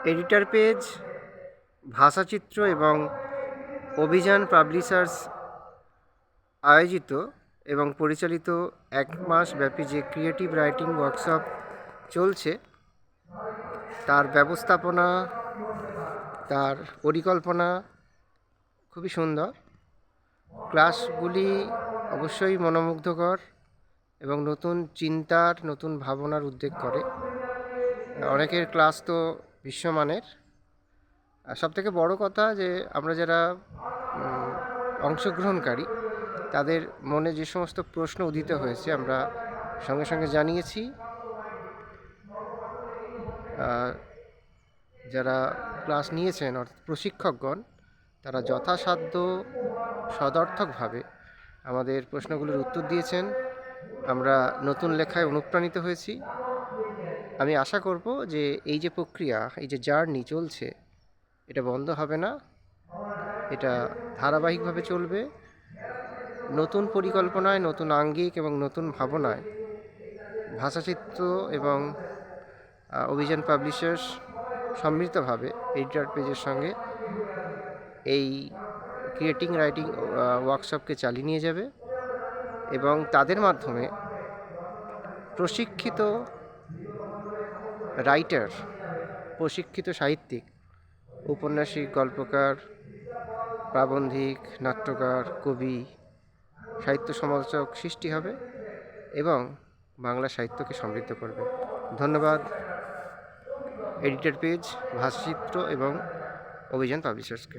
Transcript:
Editor page, ভাষাচিত্র এবং অভিযান publishers আয়োজিত এবং পরিচালিত 1 মাস ব্যাপী যে ক্রিয়েটিভ রাইটিং ওয়ার্কশপ চলছে, তার ব্যবস্থাপনা, তার পরিকল্পনা খুবই সুন্দর। ক্লাসগুলি অবশ্যই মনোমুগ্ধকর এবং নতুন চিন্তার, নতুন ভাবনার উদ্রেক করে। অনেকের ক্লাস তো বিশ্বমানের। আর সবথেকে বড় কথা যে আমরা যারা অংশগ্রহণকারী, তাদের মনে যে সমস্ত প্রশ্ন উদিত হয়েছে আমরা সঙ্গে সঙ্গে জানিয়েছি। যারা ক্লাস নিয়েছেন অর্থাৎ প্রশিক্ষকগণ, তারা যথাসাধ্য সদর্থকভাবে আমাদের প্রশ্নগুলোর উত্তর দিয়েছেন। আমরা নতুন লেখায় অনুপ্রাণিত হয়েছি। আমি আশা করব যে এই যে প্রক্রিয়া, এই যে জার্নি চলছে, এটা বন্ধ হবে না, এটা ধারাবাহিকভাবে চলবে। নতুন পরিকল্পনায়, নতুন আঙ্গিক এবং নতুন ভাবনায় ভাষাচিত্র এবং অভিযান পাবলিশার্স সম্মিলিতভাবে এডিটর পেজের সঙ্গে এই ক্রিয়েটিং রাইটিং ওয়ার্কশপকে চালিয়ে নিয়ে যাবে এবং তাদের মাধ্যমে প্রশিক্ষিত রাইটার, প্রশিক্ষিত সাহিত্যিক, ঔপন্যাসিক, গল্পকার, প্রাবন্ধিক, নাট্যকার, কবি, সাহিত্য সমালোচক সৃষ্টি হবে এবং বাংলা সাহিত্যকে সমৃদ্ধ করবে। ধন্যবাদ এডিটর পেজ, ভাষাচিত্র এবং অভিযান পাবলিশার্সকে।